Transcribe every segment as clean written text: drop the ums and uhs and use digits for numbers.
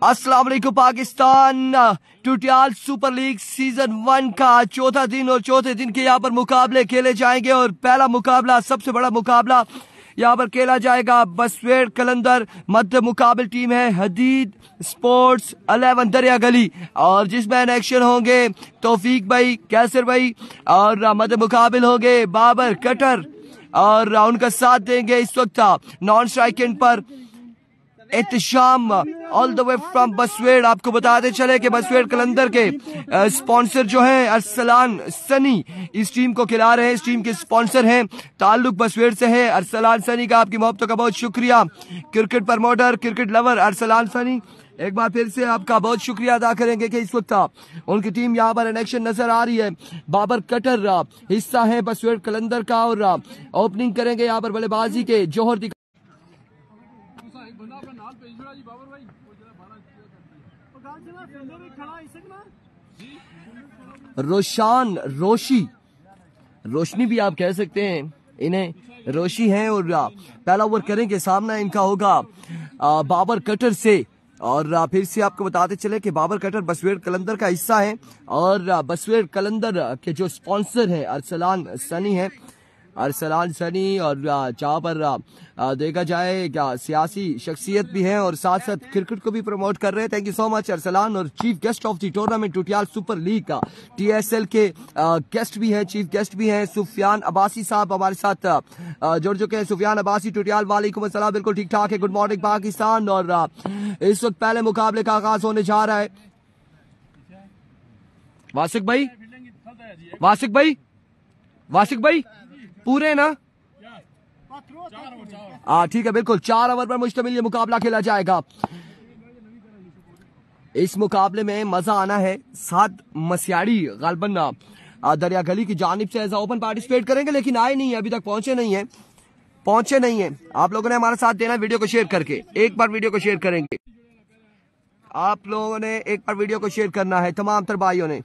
अस्सलाम वालेकुम Pakistan. टूटियाल super league season 1 का चौथा दिन और चौथे दिन के यहाँ पर मुकाबले खेले जाएंगे और पहला मुकाबला सबसे बड़ा मुकाबला यहाँ पर खेला जाएगा। बसवेड़ कलंदर मध्य मुकाबल टीम है हदीद स्पोर्ट्स 11 दरिया गली और जिसमें एक्शन होंगे तौफीक भाई, कैसर भाई और मध्य मुकाबल होंगे बाबर कटर और उनका साथ देंगे इस वक्त नॉन स्ट्राइक एंड पर Ehtesham all the way from Basved. आपको बताते चले कि बसवेड़ कलंदर के स्पॉन्सर जो हैं अरसलान सनी इस टीम को खिला रहे हैं। इस टीम के स्पॉन्सर हैं, ताल्लुक बसवेड़ से है। अरसलान सनी का आपकी मोहब्बतों का बहुत शुक्रिया। Cricket promoter, cricket lover Arsalan Sunny, एक बार फिर से आपका बहुत शुक्रिया अदा करेंगे कि इस वक्त उनकी टीम यहाँ पर इलेक्शन नजर आ रही है। बाबर कटर हिस्सा है बसवेड़ कलंदर का और ओपनिंग करेंगे यहाँ पर बल्लेबाजी के जौहर रोशान रोशनी भी आप कह सकते हैं, इन्हें रोशी हैं और पहला ओवर करेंगे। सामना इनका होगा बाबर कटर से और फिर से आपको बताते चले कि बाबर कटर बसवेड़ कलंदर का हिस्सा है और बसवेड़ कलंदर के जो स्पॉन्सर हैं अरसलान सनी है। अरसलान सनी और जहाँ पर देखा जाए क्या सियासी शख्सियत भी है और साथ साथ क्रिकेट को भी प्रमोट कर रहे हैं। Thank you so much Arsalan. और chief guest of the tournament Tutial super league का TSL के गेस्ट भी हैं, चीफ गेस्ट भी हैं सुफियान अब्बासी साहब हमारे साथ जुड़ चुके हैं। सुफियान अब्बासी टूटियाल, वालेकुम अस्सलाम। बिल्कुल ठीक ठाक है, गुड मॉर्निंग पाकिस्तान। और इस वक्त पहले मुकाबले का आगाज होने जा रहा है। वासिक भाई पूरे ना ठीक है, बिल्कुल 4 ओवर पर मुश्तमिल ये मुकाबला खेला जाएगा। इस मुकाबले में मजा आना है। 7 मसियाड़ी गालबन दरिया गली की जानिब से एज ओपन पार्टिसिपेट करेंगे लेकिन आए नहीं है, अभी तक पहुंचे नहीं है। आप लोगों ने हमारा साथ देना वीडियो को शेयर करके। एक बार वीडियो को शेयर करेंगे आप लोगों ने, एक बार वीडियो को शेयर करना है तमाम तर भाइयों ने।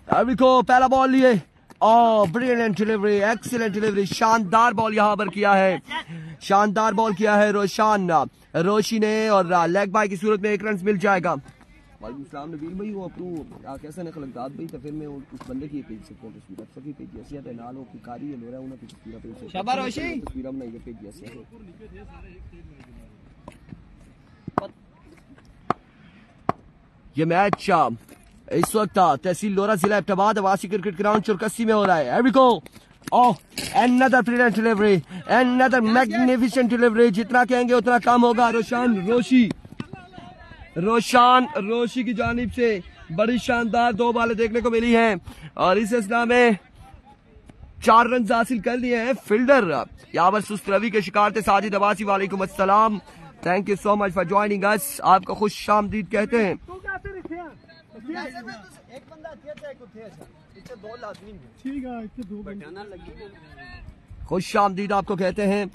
अभी को पहला बॉल लिए, ब्रिलियंट डिलीवरी, एक्सीलेंट डिलीवरी, शानदार बॉल यहाँ पर किया है रोशान रोशी ने और लेग बाय की सूरत में 1 रन मिल जाएगा। वालेकुम नबील भाई, वो अपनू कैसा नखलकदात भाई तो फिर मैं उस बंदे की पेज सकता हूं तस्वीर सब की पेज ऐसी है नाल हो की कारी है लोरा उन्हें तस्वीर पेज शाबाश रोशी तस्वीर बनाई है पेज ऐसे। ये मैच इस वक्त तहसील लोरा जिला एबटाबाद आवासी क्रिकेट ग्राउंड चुरकस्सी में हो रहा है। Here we go. Oh, another brilliant delivery, another magnificent delivery. जितना कहेंगे उतना कम होगा। रोशान रोशी की जानिब से बड़ी शानदार 2 बॉलें देखने को मिली हैं और इस असना में 4 रन हासिल कर लिए हैं। फील्डर यहाँ पर सुस्त रवि के शिकार थे साजिद अब्बासी, वालेकुम अस्सलाम। Thank you so much for joining us. आपको खुश आमदीद कहते हैं। खुश आमदीद आपको कहते हैं।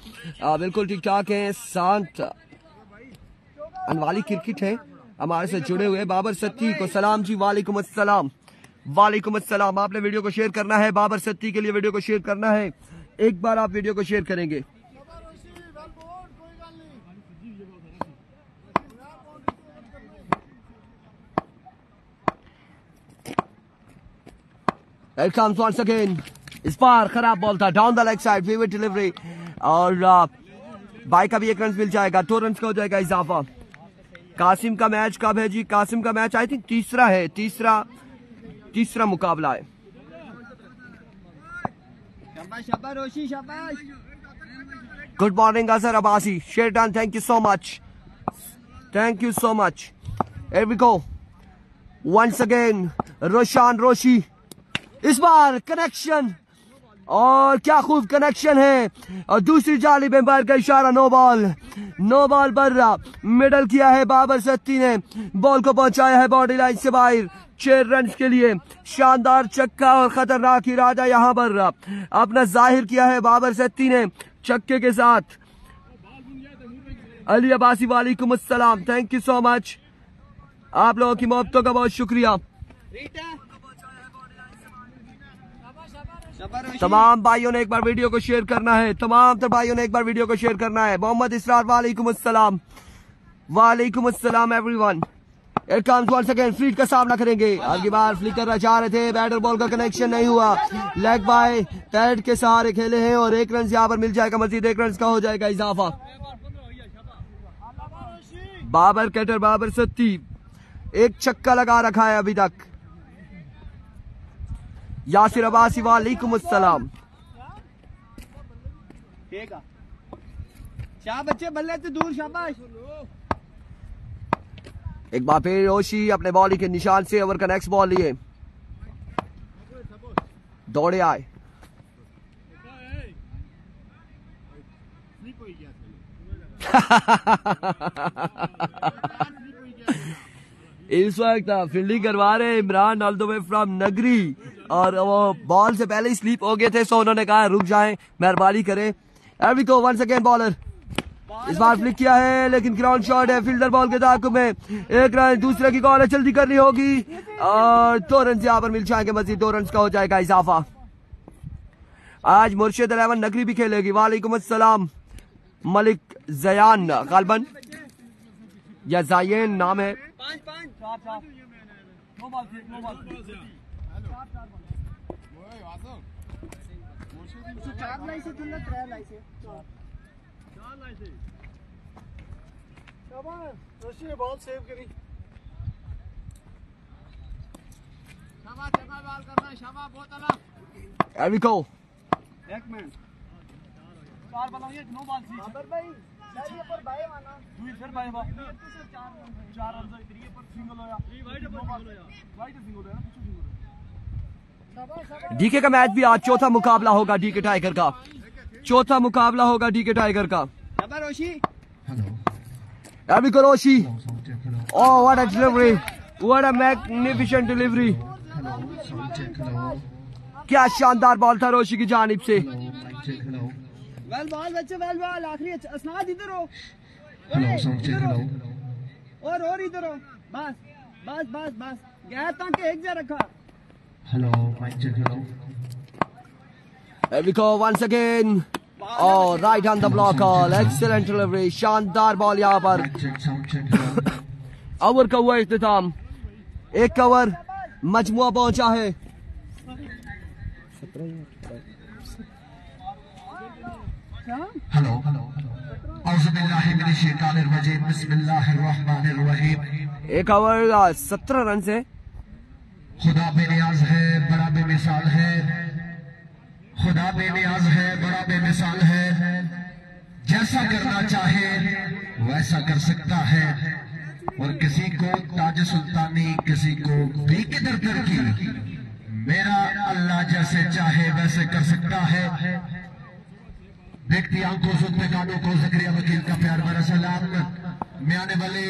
बिल्कुल ठीक ठाक है। शांत अनवाली क्रिकेट है हमारे से जुड़े हुए। बाबर सत्ती को सलाम जी, वालेकुम अस्सलाम। आपने वीडियो को शेयर करना है, बाबर सत्ती के लिए वीडियो को शेयर करना है। एक बार आप वीडियो को शेयर करेंगे। It comes once again. इस बार खराब बॉल था, down the leg side, vivid delivery और बाई का भी 1 रन मिल जाएगा। 2 रन का हो जाएगा इजाफा। कासिम का मैच कब है जी? कासिम का मैच आई थिंक तीसरा है, तीसरा मुकाबला है। Good morning Azhar Abbasi, Sherdan, thank you so much. Here we go. Once again, Roshan Roshi. इस बार कनेक्शन और क्या खूब कनेक्शन है और दूसरी जाली में बाहर का इशारा। नो बॉल पर मिडल किया है बाबर सत्ती ने, बॉल को पहुंचाया है बॉडी लाइन से बाहर। 6 रन के लिए शानदार छक्का और खतरनाक इरादा यहाँ पर अपना जाहिर किया है बाबर सत्ती ने छक्के के साथ। अली अब्बासी वालेकुम अस्सलाम, थैंक यू सो मच, आप लोगों की मोहब्बतों का बहुत शुक्रिया। तमाम भाइयों ने एक बार वीडियो को शेयर करना है, तमाम भाइयों ने एक बार वीडियो को शेयर करना है। मोहम्मद इसरार वालेकुम अस्सलाम, वालेकुम अस्सलाम everyone. It comes once again, fleet का सामना करेंगे। आगे बार फ्लिक करना चाह रहे थे, बैटर बॉल का कनेक्शन नहीं हुआ, लेग बाय पैड के सहारे खेले हैं और 1 रन यहाँ पर मिल जाएगा, मजीद 1 रन का हो जाएगा इजाफा। बाबर कटर बाबर सत्ती 1 छक्का लगा रखा है अभी तक। यासिर अब्बासी वालेकुम अस्सलाम। बच्चे बल्ले से दूर, शाबाश। एक बार फिर रोशी अपने बॉलिंग के निशान से ओवर का नेक्स्ट बॉल लिए, दौड़े आए। इस वक्त फील्डिंग करवा रहे Imran all the way from नगरी और वो बॉल से पहले ही स्लीप हो गए थे, सो उन्होंने कहा रुक जाएं, मेहरबानी करें। एवरी को वंस अगेन बॉलर, इस बार फ्लिक किया है लेकिन ग्राउंड शॉट है, फील्डर बॉल के ताक़ुब में 1 रन, दूसरे की कॉल है, जल्दी करनी होगी और 2 रन यहाँ पर मिल जाएंगे, मजीद 2 रन का हो जाएगा इजाफा। आज मुर्शिद 11 नगरी भी खेलेगी। वालेकुम अस्सलाम मलिक जयान गालबन या जायन नाम है। बॉल सेव करी, एक मिनट 4 बनाइए, 9 बॉल थी बाबर भाई, पर भाई माना दुई फिर भाई बा 4 रन इधर पर सिंगल होया, वाइड सिंगल होया, पीछे सिंगल। डीके का मैच भी आज चौथा मुकाबला होगा डीके टाइगर का, चौथा मुकाबला होगा डीके टाइगर का। अभी रोशी, oh what a delivery, what a magnificent delivery, क्या शानदार बॉल था रोशी की जानिब से। वेल बॉल बच्चे, वेल बॉल, आखिरी असनाद इधर हो, और इधर हो, बस बस बस बस, गैर तक एक जा रखा। Hello mike check hello. Here we go once again. Oh, right on the block call. Excellent delivery. शानदार बॉल यहाँ पर। ओवर का हुआ इख्तिताम, 1 ओवर मजमुआ पहुंचा है। हेलो बिस्मिल्लाहिर्रहमानिर्रहीम। 1 ओवर 17 रन से। खुदा बेनियाज है, बड़ा बेमिसाल है, खुदा बेनियाज है, बड़ा बेमिसाल है, जैसा करना चाहे वैसा कर सकता है और किसी को ताज सुल्तानी, किसी को भी किधर की, मेरा अल्लाह जैसे चाहे वैसे कर सकता है। देखती आंखों सुनते कानों को ज़करिया वकील का प्यार भरा सलाम। मैं आने वाले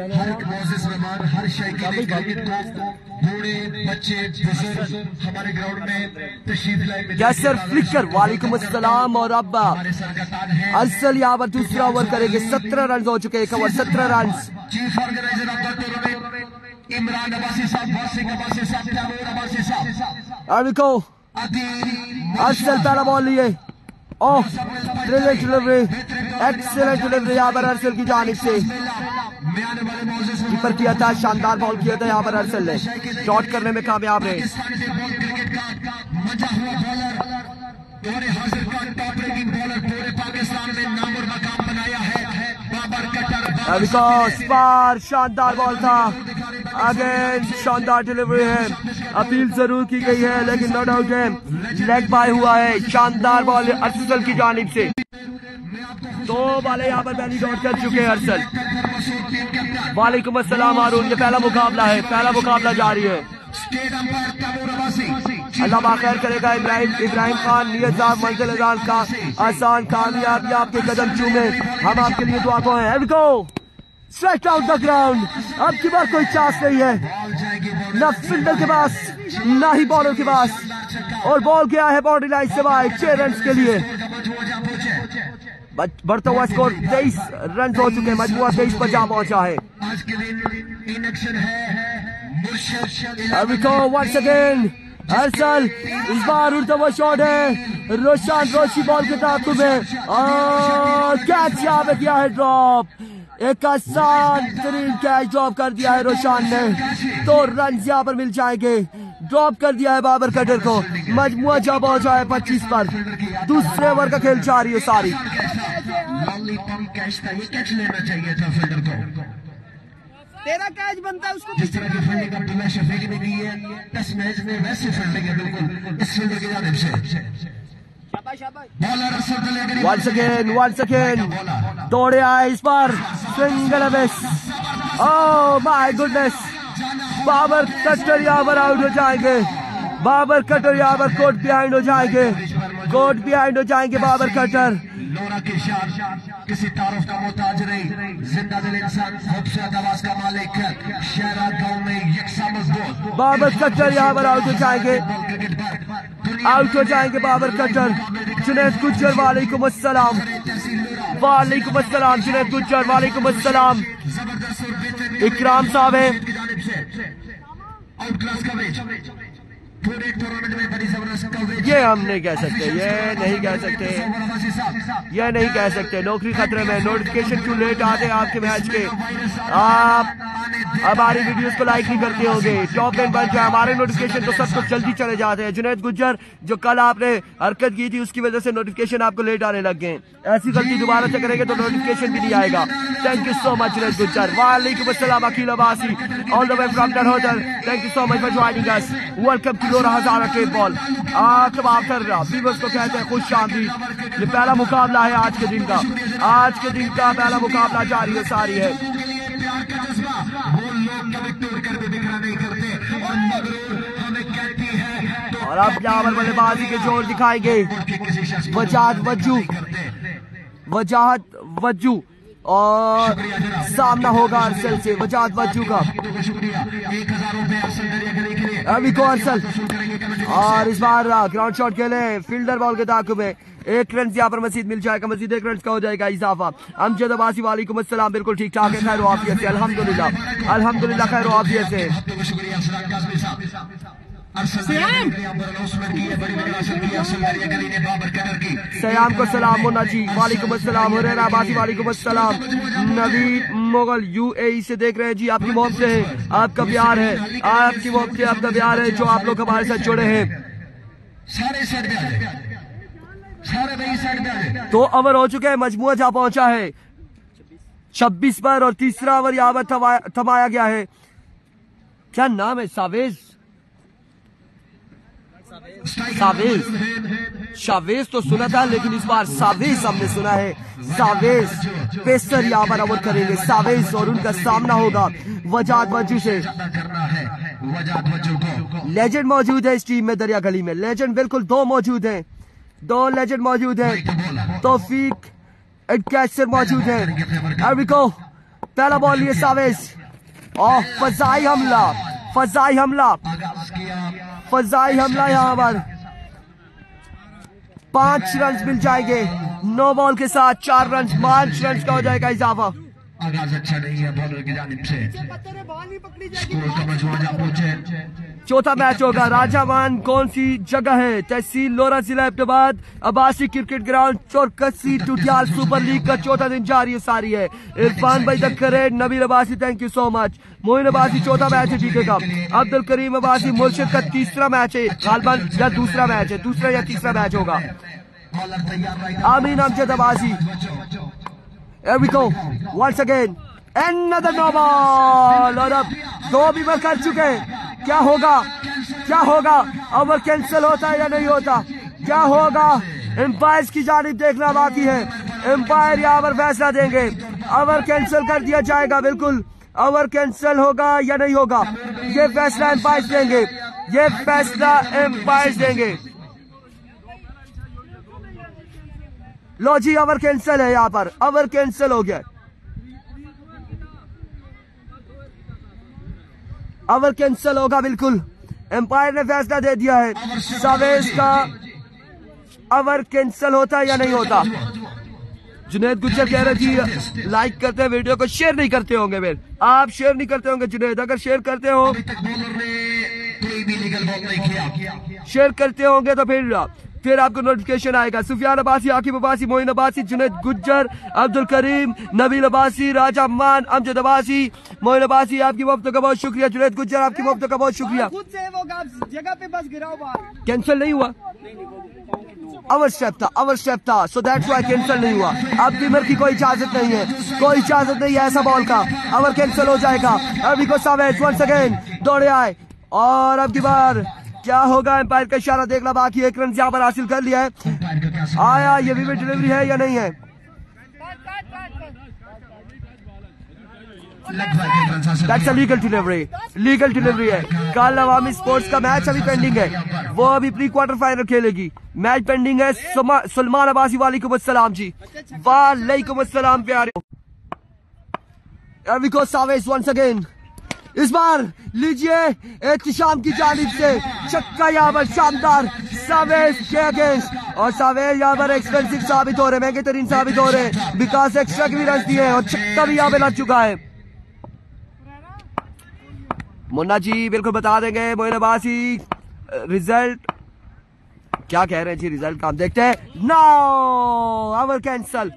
हर मोअज़्ज़िज़ मेहमान, हर शायकीन क्रिकेट को, बूढ़े बच्चे बुजुर्ग हमारे ग्राउंड में तशरीफ लाए। यासर फ्लिकर वालेकुम अस्सलाम। और अब अरसल यहाँ पर दूसरा ओवर करेंगे। 17 रन हो चुके, 1 over 17 run. Chief organiser of the tournament Imran Abbasi साहब, वासिक अब्बासी साहब, तैमूर अब्बासी साहब। अरसल पहला बॉल लिए, ओह ब्रिलियंट डिलीवरी, एक्सीलेंट डिलीवरी यहाँ पर अरसल की जानिब से। कीपर किया था, शानदार बॉल किया था यहाँ पर अरसल ने, शॉट करने में कामयाब रहे। शानदार बॉल था, अगेन शानदार डिलीवरी है। अपील जरूर की गई है लेकिन नो डाउट है लेग बाय हुआ है। शानदार बॉल अरसल की जानिब से। 2 बॉलें यहाँ पर पहली डॉट कर चुके हैं अरसल। वालेकुम अस्सलाम हारून, ये पहला मुकाबला है, पहला मुकाबला जारी है। अल्लाह बाखैर करेगा। इब्राहिम खान नियत साहब मंजिल अजान का आसान कामयाबी आपके कदम चूमे, हम आपके लिए दुआ को हैं। स्ट्रेट आउट द ग्राउंड, अब की बार कोई चांस नहीं है। न फील्डर के पास ना ही बॉलर के पास, और बॉल गया है बाउंड्री लाइन से बाहर 6 रन के लिए। बढ़ता हुआ स्कोर 23 रन हो चुके हैं, मजमूआ 23 पर जा पहुंचा है। वंस अगेन अरसल, इस बार उड़ता हुआ शॉट है, रोशान रोशी बॉल के ताक़ुब में, कैच यहाँ पे किया है ड्रॉप, एक आसान तरीन कैच ड्रॉप कर दिया है रोशान ने। 2 रन यहाँ पर मिल जाएंगे, ड्रॉप कर दिया है बाबर कटर को, मजमुआ जा पहुंचा है 25 पर। दूसरे ओवर का खेल जारी है सारी। कैच लेना चाहिए था फील्डर को, तेरा कैच बनता है उसको। जिस तरह की फील्डिंग अब्दुल्ला शफीक ने की है टेस्ट मैच में, वैसे फील्डिंग है बिल्कुल इस फील्डर की जानिब से। बॉलर वंस अगेन दौड़े आए इस बार, single miss, oh my goodness, Babar Katar यहाँ पर आउट हो जाएंगे, बाबर कटर यहाँ पर कोर्ट बिहाइंड हो जाएंगे, कोर्ट बिहाइंड हो जाएंगे बाबर कटर। लोरा की शान किसी तारुफ का मोहताज नहीं, जिंदा दिल इंसान, खूबसूरत आवाज का मालिक, शहरा गांव में यकसा मजबूत। बाबर कटर यहाँ पर आउट हो जाएंगे, आउट हो जाएंगे बाबर कटर। जुनैद गुज्जर वालेकुम अस्सलाम, वालेकुम अस्सलाम जुनैद गुज्जर, वालेकुम अस्सलाम। इकराम साहब है, ये हम नहीं कह सकते, ये नहीं कह सकते, ये नहीं कह सकते, नौकरी खतरे में। नोटिफिकेशन क्यों लेट आते हैं आपके मैच के? आप हमारी वीडियोस को लाइक नहीं करते होंगे, टॉप 10 बन जाए, हमारे नोटिफिकेशन तो सब कुछ जल्दी चले जाते हैं। जुनैद गुज्जर, जो कल आपने हरकत की थी उसकी वजह से नोटिफिकेशन आपको लेट आने लग गए, ऐसी गलती दोबारा से करेंगे तो नोटिफिकेशन भी नहीं आएगा। Thank you so much Junaid Gujjar. वालेकुम अस्सलाम Aqeel Abbasi, all the way from Darhodar, thank you so much for joining us. Welcome to Lora Hazara trade ball. Viewers को कहते हैं खुश आमदीद। ये पहला मुकाबला है आज के दिन का, आज के दिन का पहला मुकाबला जारी है सारी है। और अब यहाँ पर बल्लेबाजी के जोर दिखाएंगे वजाहत वज्जू, और सामना होगा अरसल से, वजाहत वज्जू का। अभी को अरसल, और इस बार ग्राउंड शॉट खेले फील्डर बॉल के ताक़ुब में, 1 रन यहाँ पर मजीद मिल जाएगा, मजीद 1 रन का हो जाएगा इजाफा। अमजद अब्बासी वालेकुम अस्सलाम, बिल्कुल ठीक ठाक है, खैर आफियत से अल्हम्दुलिल्लाह, अल्हम्दुलिल्लाह खैर आफियत से। सयाम को सलाम, मुन्ना जी वालेकुम अस्सलाम, हुरैरा अब्बासी वालेकुम अस्सलाम, नवीद मुगल यूएई से देख रहे हैं जी, आपकी मोहब्बत है, आपका प्यार है, आपकी मोहब्बत है, आपका प्यार है, जो आप लोग हमारे साथ जुड़े हैं। तो ओवर हो चुके हैं, मजमुआ जा पहुंचा है 26 पर, और तीसरा ओवर यहाँ पर थमाया गया है। क्या नाम है? शावेज तो सुना था, लेकिन इस बार सावेज हमने सुना है। सावेज पेसर यहाँ पर ओवर करेंगे सावेज, और उनका सामना होगा वजाहत वज्जू से। लेजेंड मौजूद है इस टीम में, दरिया गली में लेजेंड बिल्कुल 2 मौजूद हैं, 2 लेजेंड मौजूद हैं, तौफीक एंड कैचर मौजूद है। पहला बॉल लिए सावेज, और फजाई हमला यहाँ पर 5 रन मिल जाएंगे, 9 बॉल के साथ 4 रन, 5 रन का हो जाएगा इजाफा। आगाज अच्छा नहीं है बॉलर की जानिब से, स्कोर का मजमूआ पहुंचे। चौथा मैच होगा, राजावान कौन सी जगह है? तहसील लोरा, जिला Ahmedabad, Abbasi cricket ground, Chorkasi Tutial super league का चौथा दिन जारी है सारी है। इरफान भाई दक्करे, Nabeel Abbasi thank you so much, Moin Abbasi चौथा मैच है जीते का, अब्दुल करीम अब्बासी मुर्शिद का तीसरा मैच है, गालबान या दूसरा मैच है, दूसरा या तीसरा मैच होगा। आमीन Amjad Abbasi, here we go once again another no ball, और अब 2 ओवर कर चुके हैं। क्या होगा ओवर कैंसिल होता है या नहीं होता, क्या होगा? एम्पायर की जानिब देखना बाकी है, एम्पायर यहाँ पर फैसला देंगे। ओवर कैंसिल कर दिया जाएगा, बिल्कुल ओवर कैंसिल होगा या नहीं होगा, ये फैसला एम्पायर देंगे, ये फैसला एम्पायर देंगे। लो जी, ओवर कैंसिल है, यहाँ पर ओवर कैंसिल हो गया। ओवर कैंसिल होगा बिल्कुल, एम्पायर ने फैसला दे दिया है। सावेज का ओवर कैंसिल होता है या नहीं होता? जुनैद गुज्जर कह रहे जी लाइक करते हैं वीडियो को, शेयर नहीं करते होंगे। फिर आप शेयर नहीं करते होंगे जुनैद, अगर शेयर करते हो शेयर करते होंगे तो फिर आपको नोटिफिकेशन आएगा। सुफियान अब्बासी, आकिब अब्बासी, मोइन अब्बासी, जुनैद गुज्जर, अब्दुल करीम, नबील अब्बासी, राजा अम्मान, अमजद अब्बासी, मोइन अब्बासी, आपकी मुफ्त का बहुत शुक्रिया। जुनैद गुज्जर आपकी मुफ्त का बहुत शुक्रिया। जगह पे बस गिराओ बाहर। कैंसिल नहीं हुआ, ओवर स्टेप था, सो दैट्स व्हाई कैंसिल नहीं हुआ। अब कीमर की कोई इजाजत नहीं है, कोई इजाजत नहीं है ऐसा बॉल का, ओवर कैंसिल हो जाएगा। अभी को सावेज वंस अगेन दौड़े आए और अब की बार क्या होगा? एम्पायर का इशारा देखना बाकी, एक रन यहाँ पर हासिल कर लिया है। आया ये भी डिलीवरी है या नहीं है? दैट्स अ लीगल डिलीवरी है। कल अवामी स्पोर्ट्स का मैच अभी पेंडिंग है, वो अभी प्री क्वार्टर फाइनल खेलेगी, मैच पेंडिंग है। सलमान अब्बासी वालेकुम अस्सलाम जी, वालेकुम अस्सलाम प्यारे। अभी को सावेज वंस अगेन, इस बार लीजिए एहतिशाम की जानिब से छक्का यहाँ पर शानदार सावेज के अगेंस्ट, और सावेज यहाँ पर एक्सपेंसिव साबित हो रहे, महंगे तरीन साबित हो रहे, विकास एक्स्ट्रा की भी रन दिए हैं और छक्का भी यहाँ पे लग चुका है। मुन्ना जी बिल्कुल बता देंगे। मोइन अब्बासी रिजल्ट क्या कह रहे हैं जी, रिजल्ट का हम देखते हैं। No, over cancel.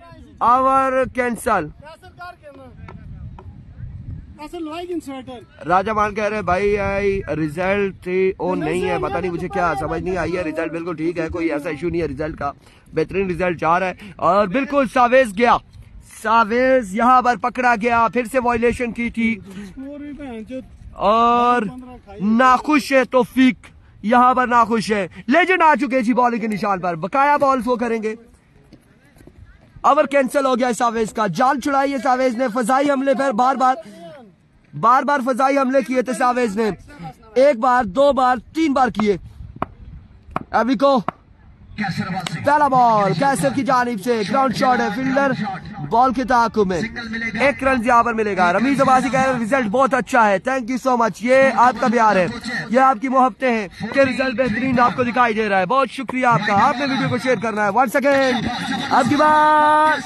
राजा मान कह रहे हैं भाई रिजल्ट ओ नहीं है, पता नहीं मुझे क्या समझ नहीं आई है। रिजल्ट बिल्कुल ठीक है, कोई ऐसा इशू नहीं है रिजल्ट का, बेहतरीन रिजल्ट जा रहा है। और बिल्कुल सावेज गया, सावेज यहाँ पर पकड़ा गया, फिर से वायलेशन की थी और नाखुश है तौफीक, यहाँ पर नाखुश है। लेजेंड आ चुके जी बॉलिंग के निशान पर, बकाया बॉल वो करेंगे। ओवर कैंसिल हो गया सावेज का, जान छुड़ाई है सावेज ने, फजाई हमले पर बार बार फजाई हमले किए थे सावेज ने, एक बार, दो बार, तीन बार किए। अभी को पहला बॉल कैसर की जानिब से, ग्राउंड शॉट है, फील्डर बॉल के ताक़ुब में, एक रन यहाँ पर मिलेगा। रमीज अब्बासी कह रहे हैं रिजल्ट बहुत अच्छा है, थैंक यू सो मच। ये आपका प्यार है, ये आपकी मोहब्बतें हैं कि रिजल्ट बेहतरीन आपको दिखाई दे रहा है, बहुत शुक्रिया आपका। आपने वीडियो को शेयर करना है। वंस अगेन अब की बार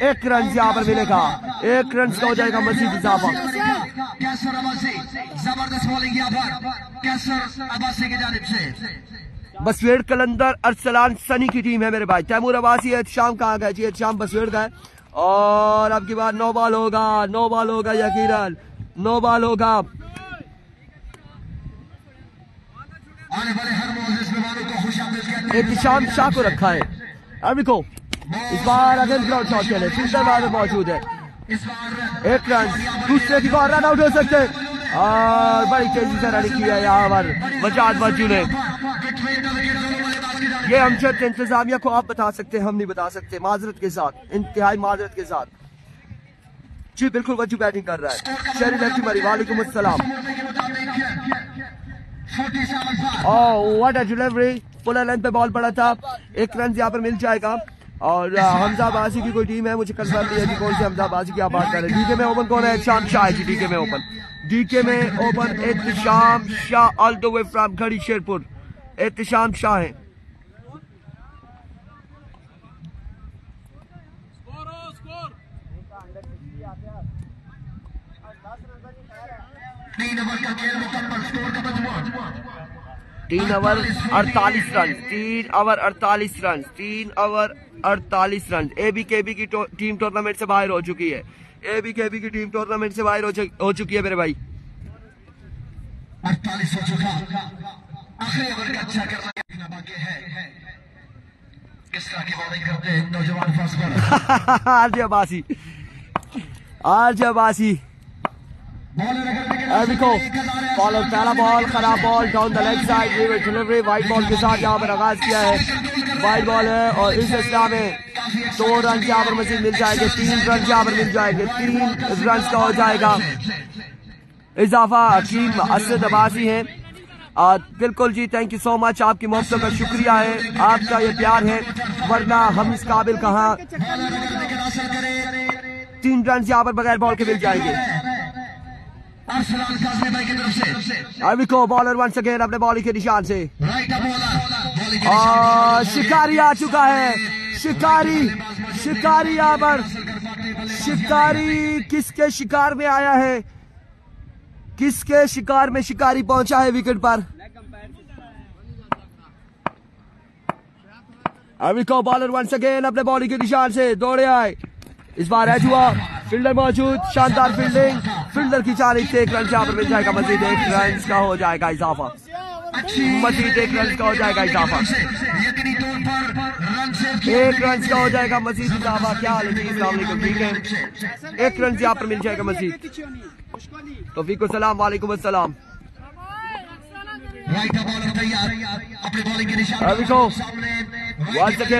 एक रन यहाँ पर मिलेगा, एक रन का हो जाएगा मजीद इजाफा। जबरदस्त बॉलिंग यहाँ पर कैसर अब्बासी की जानिब से। बसवेड़ कलंदर अरसलान सनी की टीम है मेरे भाई। तैमूर अब्बासी एहतिशाम कहाँ गए जी? एहतिशाम बसवेड़ का है। और अब की बार नो बॉल होगा यकीनन, नो बॉल होगा। आने वाले हर मुअज़्ज़िज़ मेहमानों को खुशामदीद कहते हैं। एहतिशाम शाह को रखा है। अभी को इस बार अगेन ग्राउंड शॉट खेले, फील्डर वहां मौजूद है, एक रन, दूसरे की बार रन आउट हो सकते हैं और बड़ी तेजी से रन की है यहाँ पर वजाद वजू ने। ये अमजद इंतजामिया को आप बता सकते हैं, हम नहीं बता सकते, माजरत के साथ, इंतहाई माजरत के साथ। जी बिल्कुल वजू बैटिंग कर रहा है। शहरी लक्ष्मी मरी वालेकुम अस्सलाम। Oh what a delivery, full length पे बॉल पड़ा था, एक रन यहाँ पर मिल जाएगा। और हमजा अब्बासी की कोई टीम है, मुझे कंफर्म नहीं है कि कौन सी हमजा अब्बासी की आप बात कर रहे हैं। डीके में ओपन कौन है? एहतिशाम शाह है जी। डीके में open Ehtisham Shah all the way from घड़ी शेरपुर, एहतिशाम शाह है। तीन ओवर का खेल मुकम्मल, स्कोर का मजमूआ 3 over 48 run, 3 over 48 run, 3 over 48 run. ABKB की टीम टूर्नामेंट से बाहर हो चुकी है, एबीकेबी की टीम टूर्नामेंट से बाहर हो चुकी है मेरे भाई। 48 हो चुका, आखिरी ओवर का अच्छा करना बाकी है। किस तरह की बॉलिंग करते हैं नौजवान fast bowler RJ Abbasi, RJ Abbasi. देखो बॉलर, पहला बॉल खराब ball, down the leg side, delivery wide ball के साथ यहाँ पर आगाज किया है। वाइड बॉल है और इस स्टार में 2 रन यहाँ पर मजीद मिल जाएंगे, 3 रन यहाँ पर मिल जाएंगे, 3 रन का हो जाएगा इजाफा। हकीम असद अब्बासी है। बिल्कुल जी, थैंक यू सो मच, आपकी मोहब्बत का शुक्रिया है, आपका ये प्यार है, वरना हम इस काबिल कहाँ। 3 रन यहाँ पर बगैर बॉल के मिल जाएंगे। अरसलान काज़मी भाई की तरफ से। अब को बॉलर वंस अगेन अपने बॉलिंग के निशान से। राइट बॉलर बॉलिंग के और शिकारी आ चुका है। शिकारी यहाँ पर शिकारी किसके शिकार में आया है? किसके शिकार में शिकारी पहुंचा है विकेट पर? अभी को बॉलर वंस अगेन अपने बॉलिंग के निशान से दौड़े आए। इस बार एज हुआ, फील्डर मौजूद, शानदार फील्डिंग, फील्डर की चाल से 1 रन यहाँ पर मिल जाएगा। मजीद 1 रन का हो जाएगा इजाफा। मजीद 1 रन का हो जाएगा इजाफा। 1 रन का हो जाएगा मजीद इजाफा। क्या हाल है? ठीक है, 1 रन यहाँ पर मिल जाएगा मजीद। तौफीक सलाम, वालेकुम अस्सलाम। अपने बॉलिंग के निशान अभी को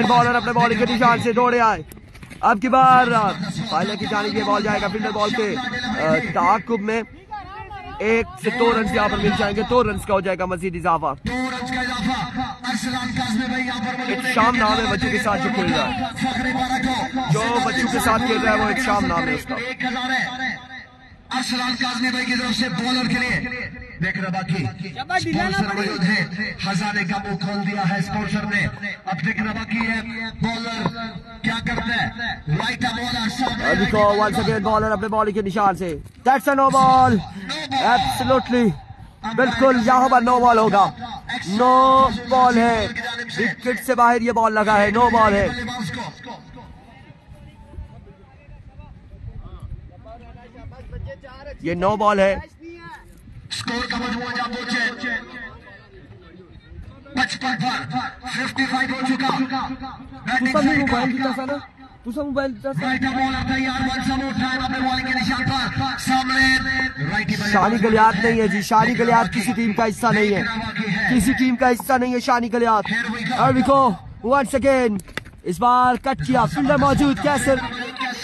बॉलर अपने बॉलिंग के निशान से दौड़े आए। अब की बार पहले की जानिब ये बॉल जाएगा फील्डर बॉल के ताकुब में। 1 से 2 रन यहाँ पर मिल जाएंगे। 2 रन का हो जाएगा मजीद इजाफा। शाम नाम है बच्चों के साथ जो खेल रहा है, जो बच्चों के साथ खेल रहा है वो एक शाम नाम है उसका। अरसलान काज़मी भाई की तरफ से बॉलर के लिए देख रहा बाकी स्पॉन्सर मौजूद है। हजारे का मुंह खोल दिया है स्पॉन्सर ने। अब देख रहा बाकी है बॉलर क्या करता है। राइट बॉलर अभी को वंस अगेन बॉलर अपने बॉलिंग के निशान से। That's a no ball. Absolutely बिल्कुल यहाँ पर नो बॉल होगा। नो बॉल है, विकेट से बाहर ये बॉल लगा है। नो बॉल है। ये नो बॉल है। स्कोर का मजमूआ जा पहुंचे 55 पर 55 हो चुका। शानी गलियात नहीं है जी, शानी गलियात किसी टीम का हिस्सा नहीं है, किसी टीम का हिस्सा नहीं है शानी गलियात। और देखो वंस अगेन इस बार कट किया, फील्डर मौजूद, कैसे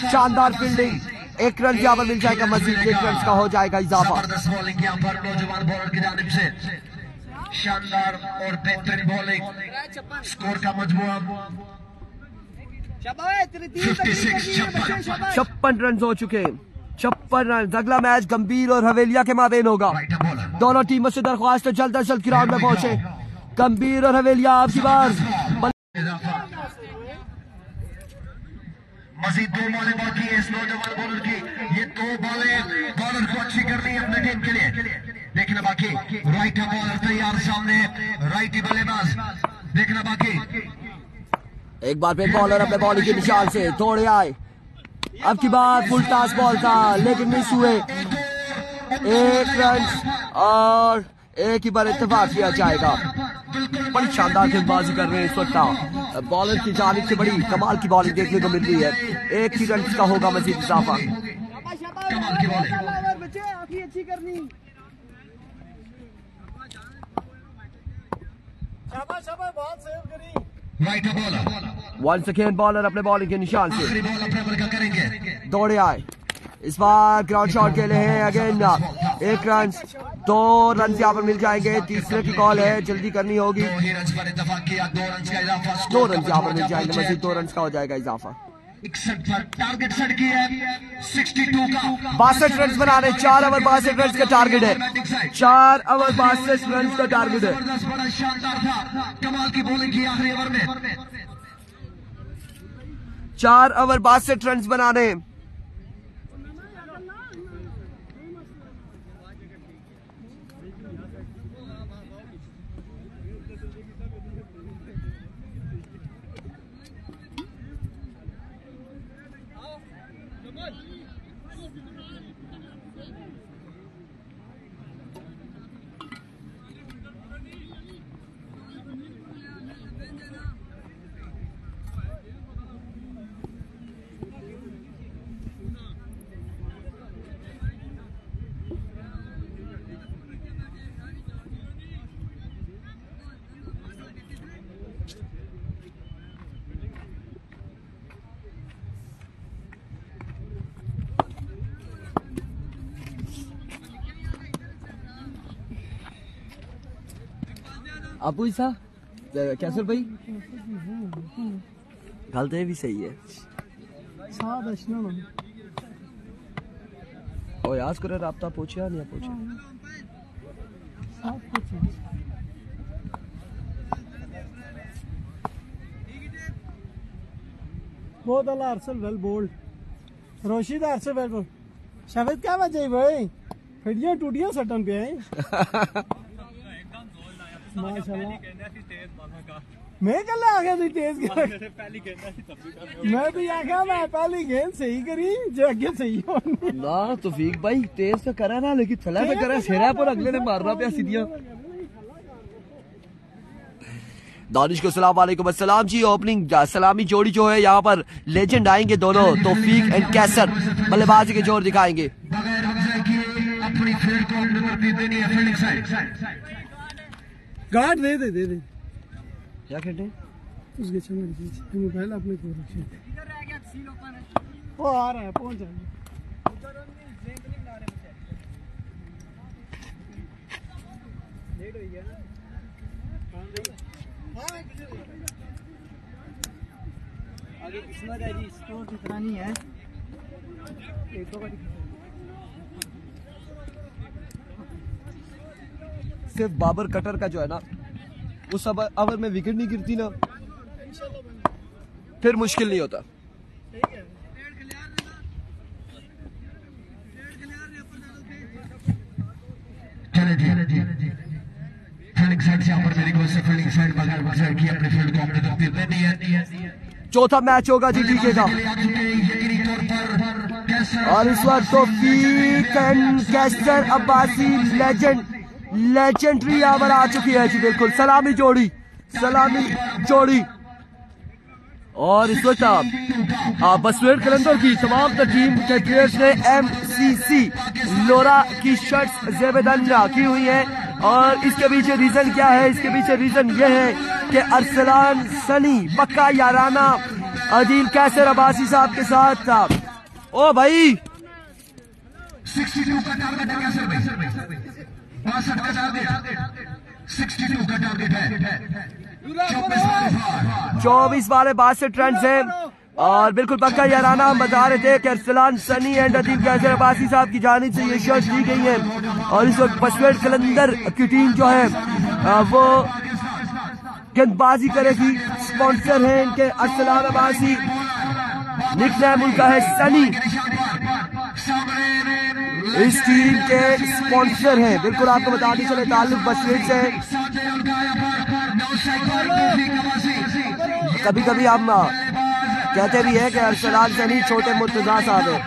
शानदार फील्डिंग। 1 रन यहाँ पर मिल जाएगा मजीद। 1 रन का हो जाएगा इजाफा। बॉलिंग यहाँ पर नौजवान बॉलर की जानिब से शानदार और बेहतरीन बॉलिंग। स्कोर का मजमूआ 56 रन हो चुके। 56 रन। अगला मैच गंभीर और हवेलिया के माबेन होगा। दोनों टीमों से दरख्वास्त है जल्द अज जल्द ग्राउंड में पहुंचे। गंभीर और हवेलिया आपकी बार मजीद 2 बॉलें बाकी है इस नौजवान बॉलर की। ये 2 बॉलें बॉलर को अच्छी करनी है अपने टीम के लिए। देखना बाकी राइट बॉलर तैयार सामने, राइटी बल्लेबाज देखना बाकी। एक बार फिर बॉलर अपने बॉलिंग के निशान से दौड़े आए। अब की बार फुल टॉस बॉल था लेकिन मिस हुए। 1 रन और 1 ही बार इत्तेफाक किया जाएगा। बड़ी शानदार गेंदबाजी कर रहे हैं इस वक्त। बॉलर की जानिब से बड़ी कमाल की बॉलिंग देखने को मिल रही है। 1 ही रन का होगा मजीद इजाफा। वंस अगेन बॉलर अपने बॉलिंग के निशान से दौड़े आए। इस बार ग्राउंड शॉट के लिए हैं अगेन 1 रन। 2 रन यहाँ पर मिल जाएंगे। तीसरे की कॉल है, जल्दी करनी होगी। 2 रन यहाँ पर मिल जाएंगे मजीद। 2 रन का हो जाएगा इजाफा। 61 पर टारगेट सेट किया है 62 का। 62 रन बनाने। 4 ओवर 62 रन का टारगेट है। 4 ओवर 62 रन का टारगेट है। बड़ा शानदार था, कमाल की बॉलिंग की आखिरी ओवर में। 4 ओवर 62 रन बनाने। अबू ईसा कैसे भाई गलते भी सही है। O yaz करे राब्ता पूछा नहीं पूछा बहुत अल्लाह अरसल वेल बोल्ड रोशिद अरसल वेल बोल्ड शायद क्या वजह है भाई खड़ियां टूटियां सटन पे हैं माशाल्लाह मैं कल आ गया थी तेज मैं भी आ गया मैं पहली गेंद सही करी जो अगे सही होनी ना तौफीक भाई तेज तो करा ना लेकिन थला तो करा सेरा पर अगले ने मारना पे सीधियां दानिश को सलाम वालेकुम अस्सलाम जी। ओपनिंग सलामी जोड़ी जो है यहाँ पर लेजेंड आएंगे दोनों तौफीक एंड कैसर बल्लेबाजी के जोर दिखाएंगे। गार्ड दे दे दे दे क्या खेलते उसके चमन मोबाइल अपने को रखिए वो आ रहा है पहुंच जाएगा लेट हो गया आगे किस्मत है जी स्कोर जितना नहीं है एक तो सिर्फ बाबर कटर का जो है ना उस ओवर में विकेट नहीं गिरती ना फिर मुश्किल नहीं होता। चौथा मैच होगा जी डीके का और इस बार तौफीक एंड कैसर अब्बासी लेजेंडरी यहाँ पर आ चुकी है जी बिल्कुल सलामी जोड़ी और इस वक्त बसवेट कलंदर की तमाम टीम के प्लेयर्स ने MCC लोरा की शर्ट्स ज़ेबदन की हुई है और इसके पीछे रीजन क्या है? इसके पीछे रीजन ये है कि अरसलान सनी पक्का याराना अदील कैसर अब्बासी साहब के साथ था। ओ भाई 62 का टारगेट है कैसर भाई 62 का टारगेट है 24 वाले 62 रन है और बिल्कुल पक्का याराना हम बता रहे थे कि अरसलान सनी एंड अदील कैसर अब्बासी साहब की जानिब से ये शर्ट दी गई है और इस वक्त बसवेट कलंदर की टीम जो है वो गेंदबाजी करेगी। स्पॉन्सर है इनके अरसलान अब्बासी, निकनेम उनका है सनी, इस टीम के स्पॉन्सर हैं। बिल्कुल आपको बताते चले ताल्लुक बसवेट से। कभी कभी हम कहते भी है कि अरसलान सनी छोटे मुर्तजा साहब है।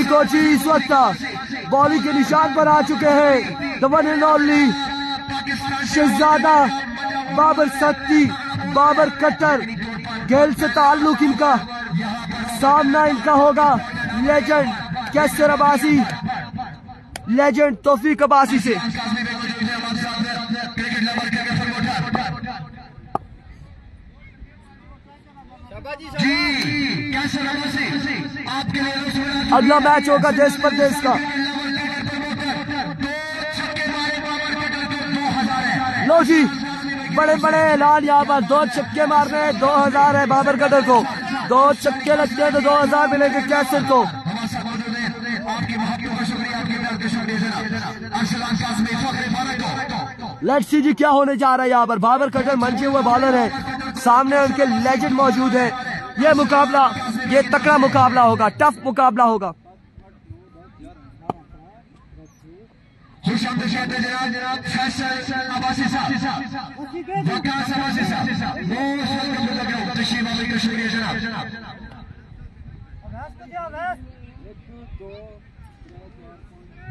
कोची इस वक्त बॉलिंग के निशान पर आ चुके हैं द वन एंड ओनली शहजादा बाबर सत्ती, बाबर कट्टर। गेल से ताल्लुक इनका, सामना इनका होगा लेजेंड कैसर अब्बासी, लेजेंड तौफीक अब्बासी से। अगला मैच होगा देश परदेश का। लो जी बड़े बड़े ऐलान यहाँ पर, 2 छक्के मारने 2000 है बाबर कटर को, 2 छक्के लगते हैं तो 2000 मिलेंगे कैसर को। लेट्स सी जी क्या होने जा रहा है यहाँ पर। बाबर कटर मंचे हुए बॉलर है, सामने उनके लेजेंड मौजूद है। ये मुकाबला, ये तकड़ा मुकाबला होगा, टफ मुकाबला होगा।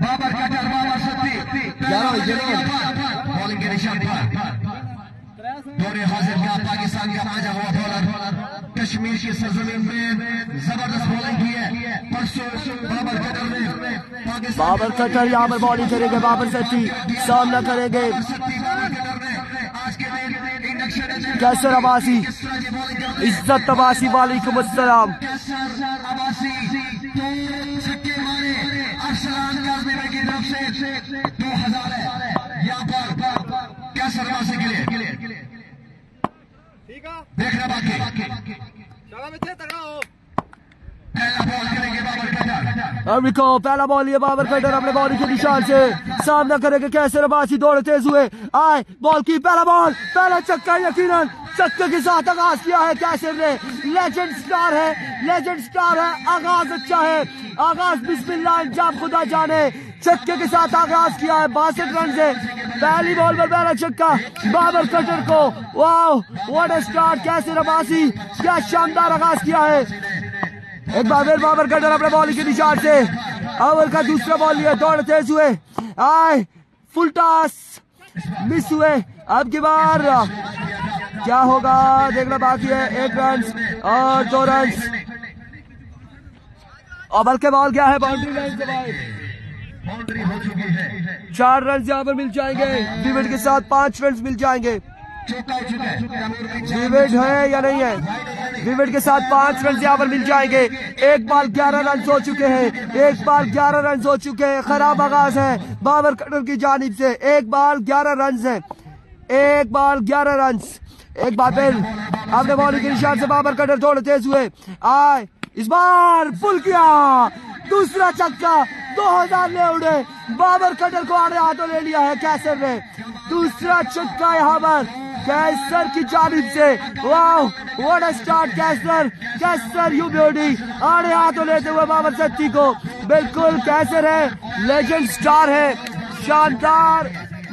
बाबर कटर, बाबर सत्ती, बॉलिंग के निशान पर दौरे हाजिर का पाकिस्तान का ताजा हुआ बॉलर, कश्मीर की सरजमीन में जबरदस्त बॉलिंग की है परसों बाबर कटर ने। बाबर कटर यहाँ पर बॉलिंग करेंगे, बाबर सत्ती सामना करेंगे कैसर अब्बासी, इज्जत अब्बासी। वालेकुम अस्सलाम। देखना बाकी पहला बॉल ये बाबर कटर अपने बॉडी के निशान से सामना करेंगे कैसर अब्बासी दौड़ तेज हुए आए बॉल की पहला बॉल पहला छक्का यकीनन छक्के के साथ आगाज किया है कैसर ने लेजेंड स्टार है आगाज अच्छा है आगाज बिस्मिल्लाह अंजाम खुदा जाने छक्के के साथ आगाज किया है 62 रन से पहली बॉल पर पहला छक्का बाबर कटर को वाह व्हाट अ स्टार्ट कैसर अब्बासी क्या शानदार आगाज किया है एक बार फिर बाबर कटर अपने बॉलिंग के निशान से ओवर का दूसरा बॉल लिया दौड़ तेज हुए आए फुल टॉस मिस हुए अब की बार क्या होगा देखना बाकी है 1 रन और 2 रन और बल्कि बॉल क्या है बाउंड्री लाइन से बाहर 4 रन यहाँ पर मिल जाएंगे विकेट के साथ 5 रन मिल जाएंगे विकेट है या नहीं है विकेट के साथ 5 रन यहाँ पर मिल जाएंगे एक बाल 11 रन हो चुके हैं खराब आगाज है बाबर कटर की जानिब से एक बाल 11 रन है एक बार फिर अपने बॉलिंग के निशान से बाबर कटर थोड़े तेज हुए आए इस बार पुल किया दूसरा छक्का 2000 ले उड़े बाबर कटर को आड़े हाथों ले लिया है कैसर ने दूसरा छक्का यहाँ पर कैसर की जानिब से वाह what a start Qaiser you beauty आड़े हाथों लेते हुए बाबर सत्ती को बिल्कुल कैसर है लेजेंड स्टार है शानदार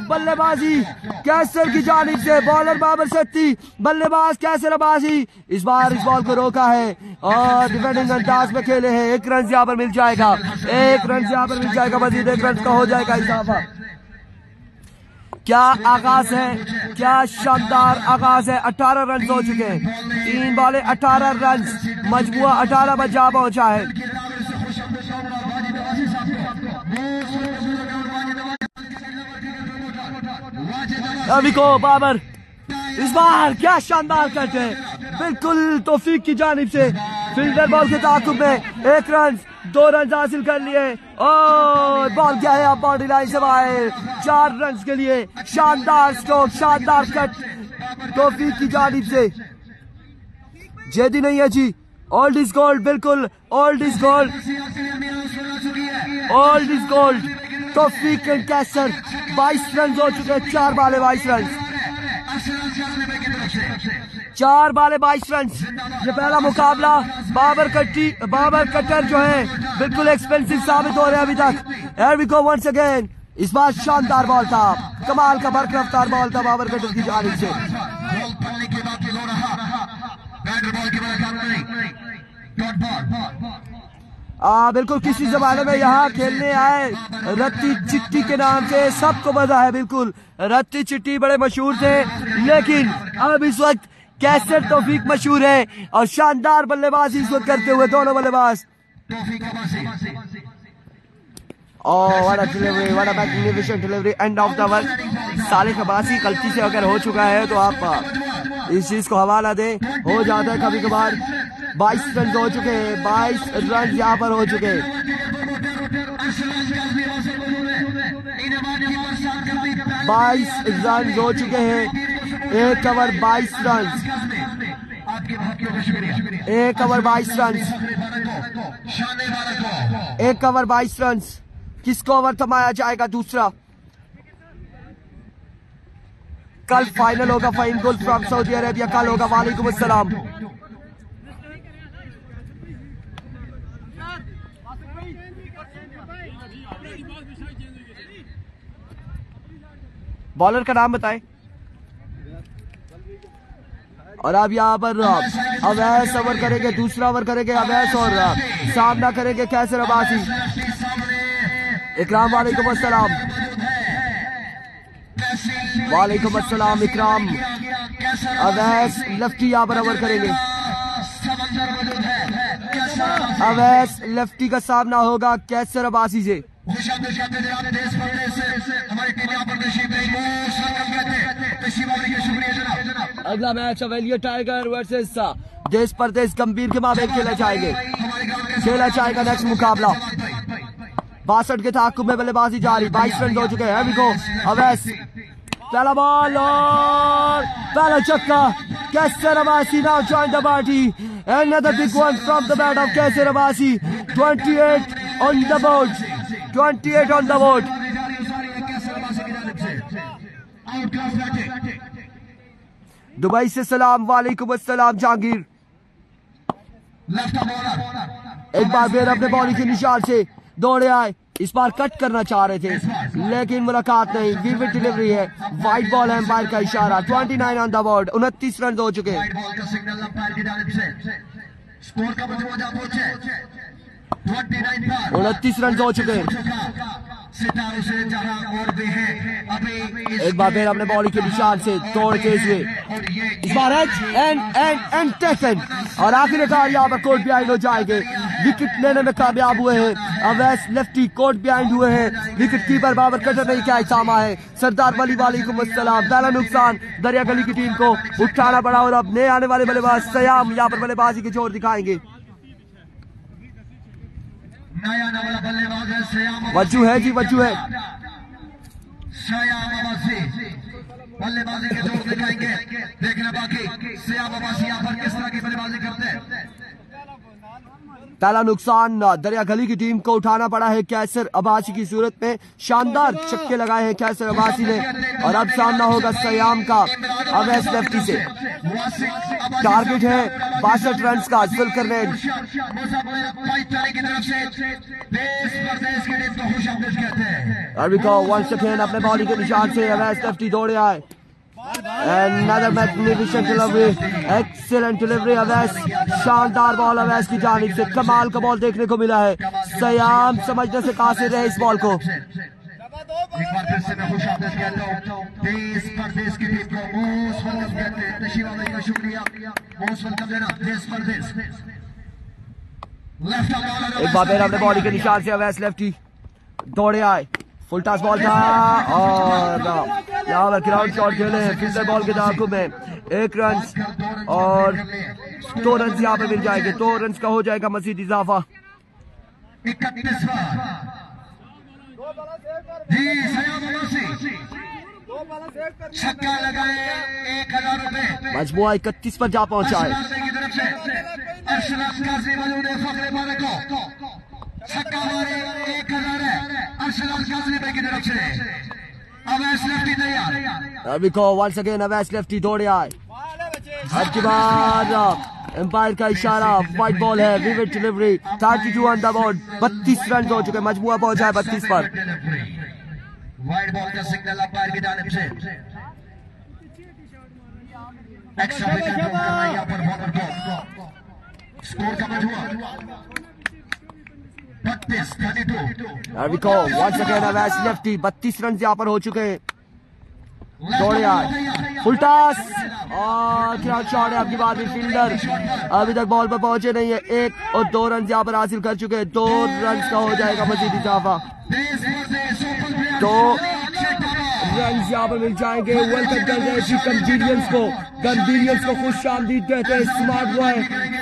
बल्लेबाजी कैसर की जानिब से बॉलर बाबर सत्ती बल्लेबाज कैसर अब्बासी इस बार इस बॉल को रोका है और डिफेंडिंग अंदाज में खेले हैं 1 रन यहाँ पर मिल जाएगा मजीद 1 रन का हो जाएगा इजाफा क्या आगाज है क्या शानदार आगाज है 18 रन हो चुके हैं 3 बॉलें 18 रन मजमुआ 18 पर जा पहुंचा है अभी को बाबर इस बार क्या शानदार कट है बिल्कुल तौफीक की जानिब से फील्डर बॉल के ताकुब में 1 रन 2 रन हासिल कर लिए और बॉल क्या है आप बाउंड्री लाइन से बाहर 4 रन के लिए शानदार स्ट्रोक शानदार कट तौफीक की जानिब से जेदी नहीं है जी ओल्ड इज गोल्ड बिल्कुल old is gold Taufeeq and Qaiser 22 run हो चुके हैं 4 बाले 22 रन 4 बाले 22 रन ये पहला मुकाबला बाबर कटर जो है बिल्कुल एक्सपेंसिव साबित हो रहे हैं अभी तक here we go once again इस बार शानदार बॉल था कमाल का बरकरफ्तार बॉल था बाबर कटर की जानिब से बिल्कुल किसी जमाने में यहाँ खेलने आए रत्ती चिट्टी के नाम से सबको पता है बिल्कुल रत्ती चिट्टी बड़े मशहूर थे लेकिन अब इस वक्त कैसर तौफीक मशहूर है और शानदार बल्लेबाजी इस वक्त करते हुए दोनों बल्लेबाज what a magnificent delivery end of the work Salik Abbasi गलती से अगर हो चुका है तो आप इस चीज को हवाला दें हो जाता है कभी कभार 22 रन हो चुके हैं 22 रन यहाँ पर हो चुके हैं 22 रन हो चुके हैं 1 over 22 run 1 over 22 run 1 over 22 run किसको ओवर थमाया जाएगा दूसरा कल फाइनल होगा fine goal from Saudi Arabia कल होगा वालेकुम अस्सलाम बॉलर का नाम बताएं और अब यहाँ पर अवैस ओवर करेंगे दूसरा ओवर करेंगे अवैस और सामना करेंगे कैसर अब्बासी इकराम वालेकुम अस्सलाम इकराम अवैस लेफ्टी यहाँ पर ओवर करेंगे अवैस लेफ्टी का सामना होगा कैसर अब्बासी से अगला मैच अवेलियो टाइगर वर्सेस देश परदेश गंभीर के मामले खेला जाएगा नेक्स्ट मुकाबला 62 के ताकुब में बल्लेबाजी जारी 22 रन हो चुके हैं अवैस पहला बॉल और पहला छक्का Kaisar Abbasi now joined the party. Another big one from the bat of Kaisar Abbasi. 28 on the board. 28 on the board. Dubai से सलाम वालेकुम अस्सलाम जहांगीर। एक बार फिर अपने बॉलिंग के निशान से दौड़े आए। इस बार कट करना चाह रहे थे लेकिन मुलाकात नहीं। विविड डिलीवरी है, वाइट बॉल है, एम्पायर का इशारा। 29 ऑन द बोर्ड, 29 रन हो चुके। 29 रन हो चुके। एक बार फिर अपने बॉलिंग के निशान से तोड़ के हुए। इस बार एंड टेकन और आखिरकार यहाँ पर कोर्ट बिहाइंड हो जाएंगे। विकेट लेने में कामयाब हुए हैं अवैस लेफ्टी, कोर्ट बिहाइंड हुए हैं। विकेट कीपर बाबर कटर नहीं क्या सामा है। सरदार वली वालेकुम अस्सलाम। पहला नुकसान दरिया गली की टीम को उठाना पड़ा और अब नए आने वाले बल्लेबाज सयाम यहाँ पर बल्लेबाजी के जोर दिखाएंगे। वज्जू है जी, वज्जू है। बल्लेबाजी के जोर दिखाएंगे। देखना बाकी सयाम अब्बासी यहाँ पर किस तरह की बल्लेबाजी करते हैं। पहला नुकसान दरिया गली की टीम को उठाना पड़ा है कैसर अब्बासी की सूरत में। शानदार छक्के लगाए हैं कैसर अब्बासी ने और अब सामना होगा सयाम का अवैस लेफ्टी से। टारगेट है 62 रन का हासिल करने। वंस अगेन अपने बॉलिंग के निशान से अवैस लेफ्टी दौड़े आए। Another magnificent delivery, excellent delivery Awais. शानदार बॉल अवैस की जानिब से, कमाल का बॉल देखने को मिला है। सयाम समझने से कासिर है इस बॉल को। एक बार फिर से मैं खुशामदीद कहता हूं देश परदेश की टीम को मोस्ट वेलकम कहते हैं। तशरीफ आने का शुक्रिया, मोस्ट वेलकम देना देश परदेश। एक बार फिर अपने बॉलिंग के निशान से अवैस लेफ्टी दौड़े आए। फुल टॉस बॉल था और यहाँ पर ग्राउंड शॉट खेले फिल्डर बॉल के दाखिल में 1 रन और 2 रन यहाँ पर मिल जाएंगे। 2 रन का हो जाएगा मजीद इजाफा। 31 जी सयाम अब्बासी छक्का लगाए 1000 रुपए। मजमुआ 31 पर जा पहुंचा है। छक्का मारे 1000 है अरशद काज़मी भाई की तरफ से। अवैस लेफ्टी तैयार। वंस अगेन अवैस लेफ्टी दौड़े आए। अब की बार एम्पायर का इशारा, वाइट बॉल है, vivid delivery. 32 on the board, 32 run हो चुके। मजमुआ पहुंचा है 32 पर। वाइट बॉल का सिग्नल अंपायर की जानिब से। एक्स्ट्रा विकेट ड्रॉप कर रहा है यहाँ पर बॉलर को। स्कोर का मजमुआ 32। Once again Awais lefty 32 run यहाँ पर हो चुके हैं। दौड़े आए, फुल टॉस और क्या शॉट है। आपकी बात में फील्डर अभी तक बॉल पर पहुंचे नहीं है। 1 और 2 रन यहाँ पर हासिल कर चुके हैं। 2 रन का हो जाएगा मजीद इजाफा। 2 रन यहाँ पर मिल जाएंगे। वेलकम कर रहे हैं गंभीरियंस को खुश आमदीद कहते हैं। स्मार्ट बॉय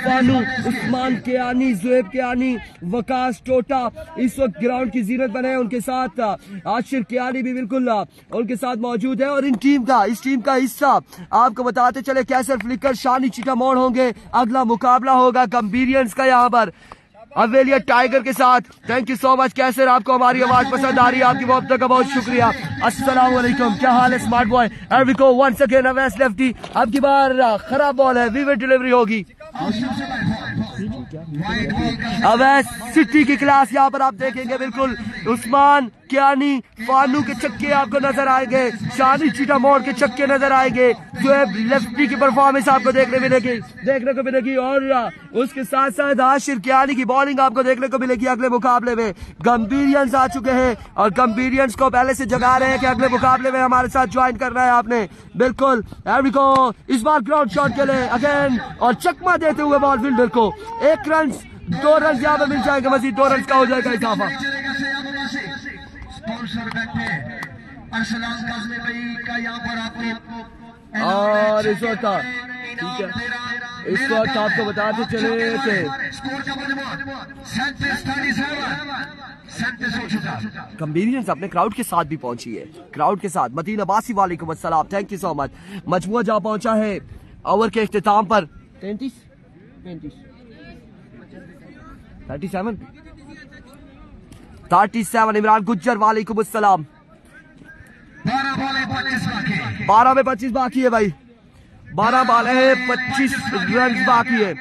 फानू, उस्मान कियानी, जुएब कियानी, वकास टोटा इस वक्त ग्राउंड की जीनत बने हैं। उनके साथ आशिर कियानी भी बिल्कुल उनके साथ मौजूद है। और इस टीम का हिस्सा आपको बताते चले कैसर फ्लिकर शानी चीटा मोड़ होंगे। अगला मुकाबला होगा गंभीरियंस का यहाँ पर अवेलिया टाइगर के साथ। थैंक यू सो मच कैसर, आपको हमारी आवाज पसंद आ रही है, आपकी बहुत का बहुत शुक्रिया। अस्सलाम वालेकुम, क्या हाल है स्मार्ट बॉय। एरविको वंस अगेन अवैस लेफ्टी। अब की बार खराब बॉल है, विविड डिलीवरी होगी। अवैस सिटी की क्लास यहाँ पर आप देखेंगे बिल्कुल। उस्मान कियानी, फानू के छक्के आपको नजर आएंगे, शानी चीटा मोड़ के छक्के नजर आएंगे। जुएब लेफ्टी की परफॉर्मेंस आपको देखने को मिलेगी और उसके साथ साथ आशिर कियानी की बॉलिंग आपको देखने को मिलेगी अगले मुकाबले में। गंभीरियंस आ चुके हैं और गंभीरियंस को पहले से जगा रहे हैं कि अगले मुकाबले में हमारे साथ ज्वाइन करना है आपने। बिल्कुल एरिको इस बार ग्राउंड शॉट खेले अगेन और चकमा देते हुए बॉल फील्डर को। 1 रन 2 रन यहाँ पर मिल जाएंगे, मजीद 2 रन का हो जाएगा इजाफा। और इस वक्त ठीक है, इस वक्त आपको बताते चले थे गंभीरियंस अपने क्राउड के साथ भी पहुंची है। क्राउड के साथ मदीन अब्बासी वालेकुम अस्सलाम, थैंक यू सो मच। मजमुआ जा पहुंचा है ओवर के इख्तिताम पर 37 इमरान गुज्जर वालेकुम अस्सलाम। 12 में 25 बाकी है भाई, 12 बाल है, 25 रन बाकी है,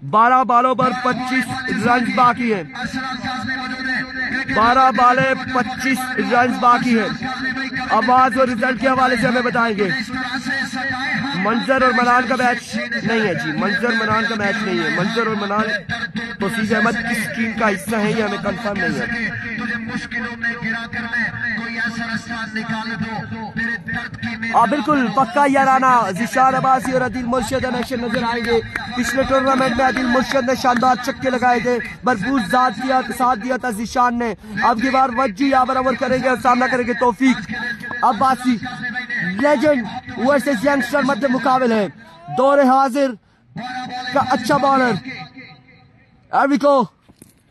12 बालों पर 25 रन बाकी है, 12 बाले 25 रन बाकी है। आवाज और रिजल्ट के हवाले से हमें बताएंगे। मंजर और मनान का मैच नहीं है जी, मंजर मनान का मैच नहीं है। मंजर और मनान तौसीफ अहमद किस टीम का हिस्सा है ये हमें कंफर्म नहीं है। बिल्कुल पक्का याराना ज़िशान अब्बासी और आदिल मुर्शिद एक्शन नजर आएंगे। पिछले टूर्नामेंट में आदिल मुर्शिद ने शानदार छक्के लगाए थे, भरपूर साथ दिया था ज़िशान ने। अब की बार वज्जू यहाँ पर ओवर करेंगे और सामना करेंगे Taufeeq Abbasi. Legend versus youngster मध्य मुकाबले है, दौरे हाजिर का अच्छा बॉलर एविको।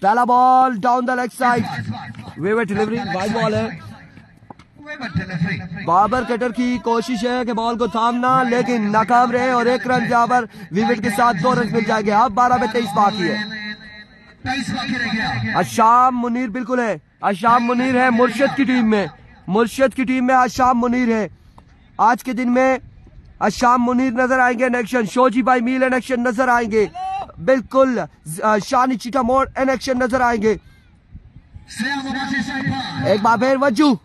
पहला ball down the leg side, वेवर डिलीवरी, वाइड बॉल है। बाबर कटर की कोशिश है कि बॉल को थामना, लेकिन नाकाम रहे और 1 रन यहाँ पर विकेट के साथ 2 रन मिल जाएंगे। अब 12 में 23 बाकी है। अशाम मुनीर बिल्कुल है, अशाम मुनीर है मुर्शिद की टीम में, मुर्शिद की टीम में अशाम मुनीर है। आज के दिन में अशाम मुनीर नजर आएंगे इन एक्शन, शोजी भाई मील इन एक्शन नजर आएंगे, बिल्कुल शानी चीटा मोड़ इन एक्शन नजर आएंगे। एक बार फिर वज्जू,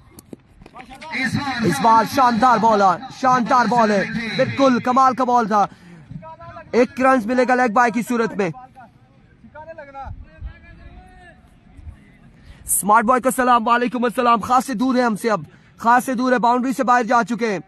इस बार शानदार बॉल है, बिल्कुल कमाल का बॉल था। 1 रन मिलेगा लेग बाय की सूरत में। स्मार्ट बॉय को सलाम वालेकुम अस्सलाम। खासे दूर है हमसे, अब खासे दूर है, बाउंड्री से बाहर जा चुके हैं,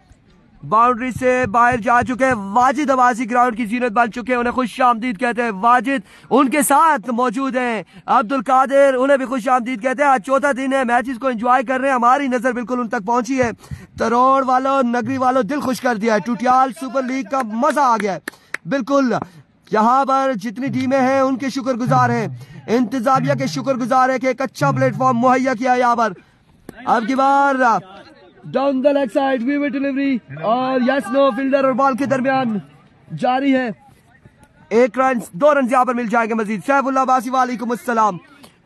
बाउंड्री से बाहर जा चुके हैं। वाजिद अब्बासी ग्राउंड की जीनत बन चुके हैं, उन्हें खुश आमदीद कहते हैं। वाजिद उनके साथ मौजूद हैं, अब्दुल कादिर, उन्हें भी खुश आमदीद कहते हैं। आज चौथा दिन है, मैचेस को एंजॉय कर रहे हैं, हमारी नजर बिल्कुल उन तक पहुंची है। तरोड़ वालों, नगरी वालों, दिल खुश कर दिया है। टूटियाल सुपर लीग का मजा आ गया है, बिल्कुल। यहाँ पर जितनी टीमें हैं उनके शुक्रगुजार हैं, इंतजामिया के शुक्रगुजार है कि एक अच्छा प्लेटफॉर्म मुहैया किया है यहाँ पर। अब की बार down the leg side, weaver delivery और यस नो, फील्डर और बॉल के दरमियान जारी है। 1 रन, 2 रन यहाँ पर मिल जाएंगे मजीद। सैफुल्लाह अब्बासी वालेकुम अस्सलाम।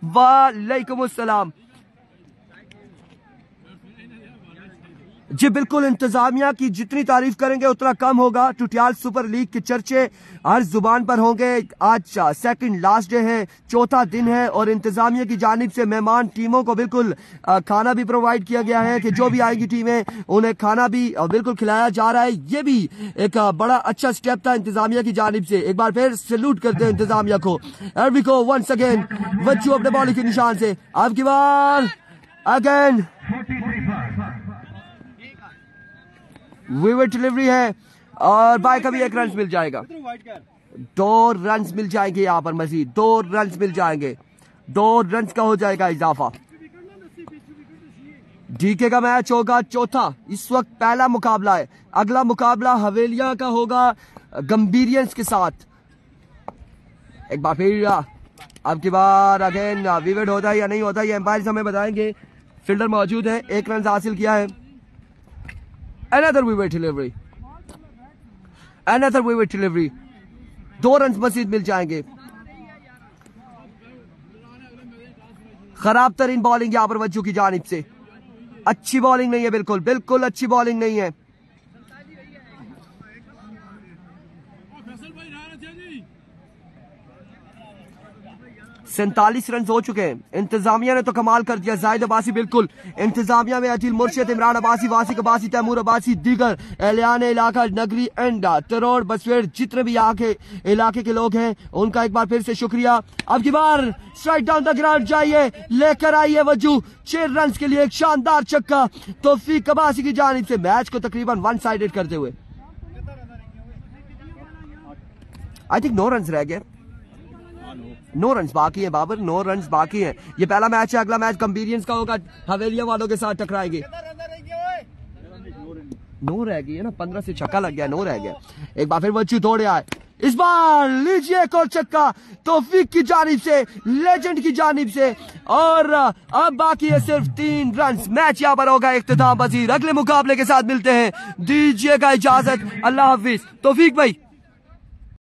वालेकुम अस्सलाम जी, बिल्कुल इंतजामिया की जितनी तारीफ करेंगे उतना कम होगा। टूटियाल सुपर लीग के चर्चे हर जुबान पर होंगे। आज सेकंड लास्ट डे है, चौथा दिन है और इंतजामिया की जानिब से मेहमान टीमों को बिल्कुल खाना भी प्रोवाइड किया गया है कि जो भी आएगी टीमें उन्हें खाना भी बिल्कुल खिलाया जा रहा है। ये भी एक बड़ा अच्छा स्टेप था इंतजामिया की जानिब से। एक बार फिर सैल्यूट करते हैं इंतजामिया को। एरविको वंस अगेन वज्जू अपने बॉलिंग के निशान से। अब की बार अगेन वीवर डिलीवरी है और बाय का भी 1 रन मिल जाएगा। 2 रन मिल जाएंगे यहाँ पर मजीद, 2 रन मिल जाएंगे, 2 रन का हो जाएगा इजाफा। डीके का मैच होगा चौथा, इस वक्त पहला मुकाबला है। अगला मुकाबला हवेलिया का होगा गंभीरियंस के साथ। एक बार फिर अब की बार अगेन विकेट होता है या नहीं होता ये एम्पायर हमें बताएंगे। फील्डर मौजूद है, 1 रन हासिल किया है। Another wicket delivery, another wicket delivery, 2 run मजीद मिल जाएंगे। खराब तरीन बॉलिंग यहाँ पर वज्जू की जानिब से, अच्छी बॉलिंग नहीं है, बिल्कुल बिल्कुल अच्छी बॉलिंग नहीं है। सैंतालीस रन हो चुके हैं। इंतजामिया ने तो कमाल कर दिया। जाहिद अब्बासी बिल्कुल इंतजामिया में अजील मुर्शिद, इमरान अब्बासी, वासिक अब्बासी, तैमूर अब्बासी, दीगर एहलियान इलाका, नगरी एंड तरोड़ बसवेड़ जितने भी यहाँ के इलाके के लोग हैं उनका एक बार फिर से शुक्रिया। अब की बार स्ट्राइक डाउन द ग्राउंड जाइए, लेकर आइए वज्जू 6 रन के लिए एक शानदार छक्का तौफीक अब्बासी की जानिब से, मैच को तकरीबन 1 साइडेड करते हुए। आई थिंक 9 रन रह गए, 9 रन बाकी है बाबर, 9 रन बाकी है। ये पहला मैच है, अगला मैच गंभीरियंस का होगा, हवेलिया वालों के साथ टकराएंगे। 9 रह गई है ना, 15 से छक्का लग गया, 9 रह गया। एक बार फिर वज्जू दौड़े आए, इस बार लीजिए एक और छक्का तौफीक की जानिब से, लेजेंड की जानिब से। और अब बाकी है सिर्फ 3 रन। मैच यहाँ पर होगा इख्तिताम पजीर। अगले मुकाबले के साथ मिलते हैं, दीजिएगा इजाजत, अल्लाह हाफिज। तौफीक भाई।